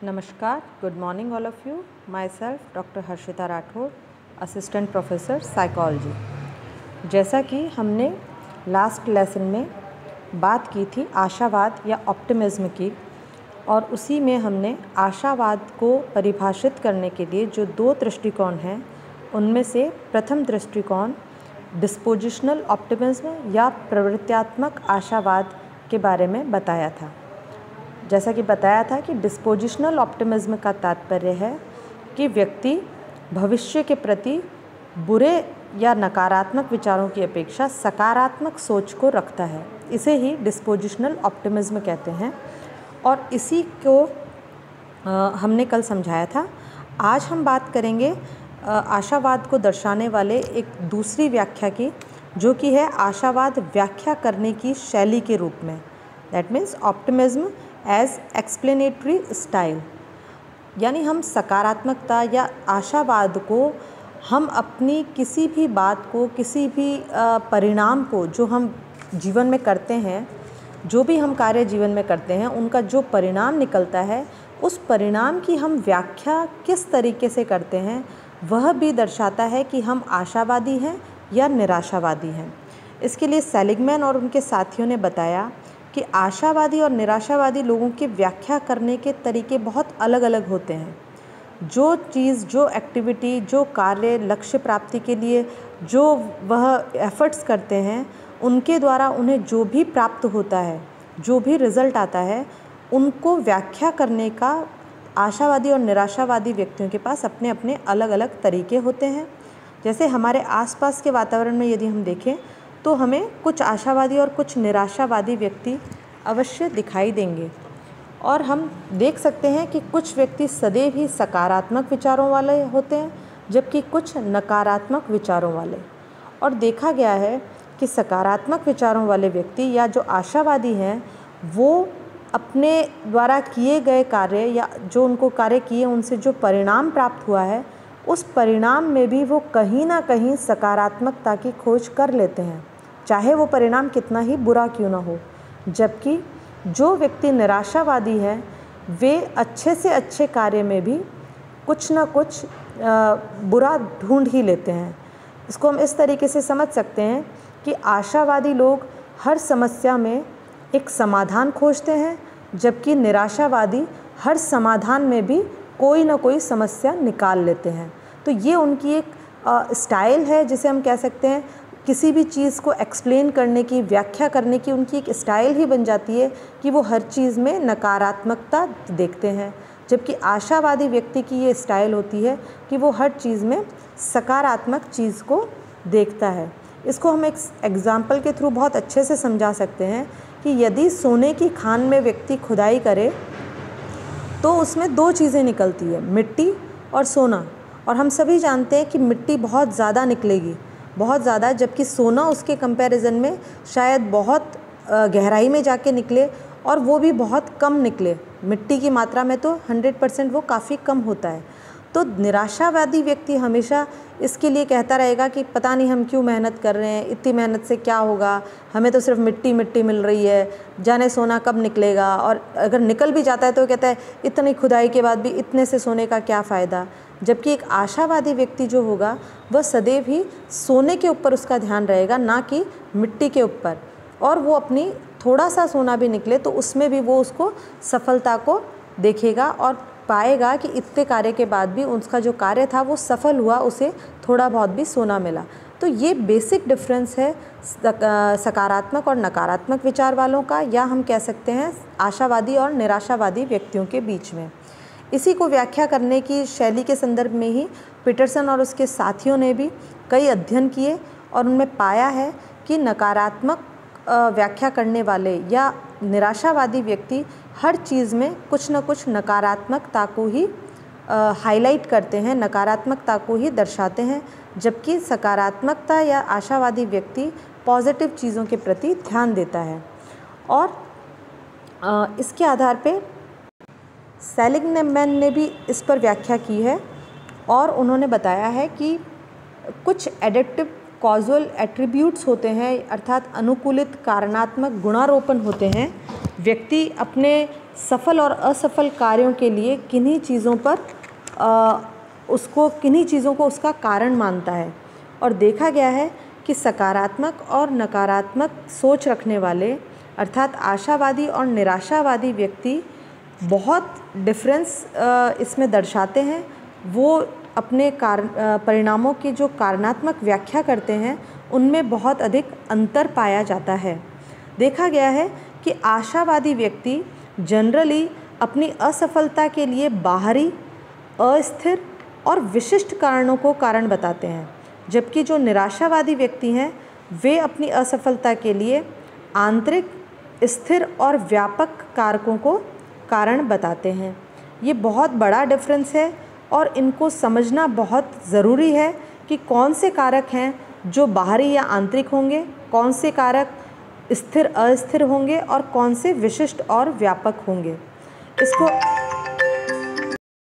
नमस्कार, good morning all of you. My self doctor Harshita Rathore, assistant professor psychology. जैसा कि हमने लास्ट लेसन में बात की थी आशावाद या ऑप्टिमिज्म की, और उसी में हमने आशावाद को परिभाषित करने के लिए जो दो दृष्टिकोण हैं उनमें से प्रथम दृष्टिकोण डिस्पोजिशनल ऑप्टिमिज्म या प्रवृत्त्यात्मक आशावाद के बारे में बताया था। जैसा कि बताया था कि डिस्पोजिशनल ऑप्टिमिज्म का तात्पर्य है कि व्यक्ति भविष्य के प्रति बुरे या नकारात्मक विचारों की अपेक्षा सकारात्मक सोच को रखता है। इसे ही डिस्पोजिशनल ऑप्टिमिज्म कहते हैं और इसी को हमने कल समझाया था। आज हम बात करेंगे आशावाद को दर्शाने वाले एक दूसरी व्याख्या की, जो कि है आशावाद व्याख्या करने की शैली के रूप में। That means optimism as explanatory style. यानी हम सकारात्मकता या आशावाद को हम अपनी किसी भी बात को, किसी भी परिणाम को जो हम जीवन में करते हैं, जो भी हम कार्य जीवन में करते हैं, उनका जो परिणाम निकलता है उस परिणाम की हम व्याख्या किस तरीके से करते हैं वह भी दर्शाता है कि हम आशावादी हैं या निराशावादी हैं। इसके लिए सेलिगमैन और उनके साथियों ने बताया कि आशावादी और निराशावादी लोगों की व्याख्या करने के तरीके बहुत अलग अलग होते हैं। जो चीज़, जो एक्टिविटी, जो कार्य लक्ष्य प्राप्ति के लिए जो वह एफर्ट्स करते हैं, उनके द्वारा उन्हें जो भी प्राप्त होता है, जो भी रिज़ल्ट आता है, उनको व्याख्या करने का आशावादी और निराशावादी व्यक्तियों के पास अपने अपने अलग अलग तरीके होते हैं। जैसे हमारे आसपास के वातावरण में यदि हम देखें तो हमें कुछ आशावादी और कुछ निराशावादी व्यक्ति अवश्य दिखाई देंगे, और हम देख सकते हैं कि कुछ व्यक्ति सदैव ही सकारात्मक विचारों वाले होते हैं जबकि कुछ नकारात्मक विचारों वाले। और देखा गया है कि सकारात्मक विचारों वाले व्यक्ति या जो आशावादी हैं वो अपने द्वारा किए गए कार्य या जो उनको कार्य किए उनसे जो परिणाम प्राप्त हुआ है उस परिणाम में भी वो कहीं ना कहीं सकारात्मकता की खोज कर लेते हैं, चाहे वो परिणाम कितना ही बुरा क्यों ना हो। जबकि जो व्यक्ति निराशावादी हैं वे अच्छे से अच्छे कार्य में भी कुछ ना कुछ बुरा ढूंढ ही लेते हैं। इसको हम इस तरीके से समझ सकते हैं कि आशावादी लोग हर समस्या में एक समाधान खोजते हैं, जबकि निराशावादी हर समाधान में भी कोई ना कोई समस्या निकाल लेते हैं। तो ये उनकी एक स्टाइल है, जिसे हम कह सकते हैं किसी भी चीज़ को एक्सप्लेन करने की, व्याख्या करने की उनकी एक स्टाइल ही बन जाती है कि वो हर चीज़ में नकारात्मकता देखते हैं। जबकि आशावादी व्यक्ति की ये स्टाइल होती है कि वो हर चीज़ में सकारात्मक चीज़ को देखता है। इसको हम एक एग्ज़ाम्पल के थ्रू बहुत अच्छे से समझा सकते हैं कि यदि सोने की खान में व्यक्ति खुदाई करे तो उसमें दो चीज़ें निकलती है, मिट्टी और सोना। और हम सभी जानते हैं कि मिट्टी बहुत ज़्यादा निकलेगी, बहुत ज़्यादा, जबकि सोना उसके कंपैरिजन में शायद बहुत गहराई में जाके निकले और वो भी बहुत कम निकले। मिट्टी की मात्रा में तो 100% वो काफ़ी कम होता है। तो निराशावादी व्यक्ति हमेशा इसके लिए कहता रहेगा कि पता नहीं हम क्यों मेहनत कर रहे हैं, इतनी मेहनत से क्या होगा, हमें तो सिर्फ मिट्टी मिट्टी मिल रही है, जाने सोना कब निकलेगा। और अगर निकल भी जाता है तो कहता है इतनी खुदाई के बाद भी इतने से सोने का क्या फ़ायदा। जबकि एक आशावादी व्यक्ति जो होगा वह सदैव ही सोने के ऊपर उसका ध्यान रहेगा, ना कि मिट्टी के ऊपर। और वो अपनी थोड़ा सा सोना भी निकले तो उसमें भी वो उसको सफलता को देखेगा और पाएगा कि इतने कार्य के बाद भी उसका जो कार्य था वो सफल हुआ, उसे थोड़ा बहुत भी सोना मिला। तो ये बेसिक डिफरेंस है सकारात्मक और नकारात्मक विचार वालों का, या हम कह सकते हैं आशावादी और निराशावादी व्यक्तियों के बीच में। इसी को व्याख्या करने की शैली के संदर्भ में ही पीटरसन और उसके साथियों ने भी कई अध्ययन किए और उनमें पाया है कि नकारात्मक व्याख्या करने वाले या निराशावादी व्यक्ति हर चीज़ में कुछ न कुछ नकारात्मकता को ही हाईलाइट करते हैं, नकारात्मकता को ही दर्शाते हैं, जबकि सकारात्मकता या आशावादी व्यक्ति पॉजिटिव चीज़ों के प्रति ध्यान देता है। और इसके आधार पे सेलिगमैन ने भी इस पर व्याख्या की है और उन्होंने बताया है कि कुछ एडेप्टिव कॉजुअल एट्रीब्यूट्स होते हैं, अर्थात अनुकूलित कारणात्मक गुणारोपण होते हैं। व्यक्ति अपने सफल और असफल कार्यों के लिए किन्हीं चीज़ों को उसका कारण मानता है। और देखा गया है कि सकारात्मक और नकारात्मक सोच रखने वाले अर्थात आशावादी और निराशावादी व्यक्ति बहुत डिफरेंस इसमें दर्शाते हैं। वो अपने परिणामों की जो कारणात्मक व्याख्या करते हैं उनमें बहुत अधिक अंतर पाया जाता है। देखा गया है कि आशावादी व्यक्ति जनरली अपनी असफलता के लिए बाहरी, अस्थिर और विशिष्ट कारणों को कारण बताते हैं, जबकि जो निराशावादी व्यक्ति हैं वे अपनी असफलता के लिए आंतरिक, स्थिर और व्यापक कारकों को कारण बताते हैं। ये बहुत बड़ा डिफरेंस है और इनको समझना बहुत ज़रूरी है कि कौन से कारक हैं जो बाहरी या आंतरिक होंगे, कौन से कारक स्थिर अस्थिर होंगे और कौन से विशिष्ट और व्यापक होंगे। इसको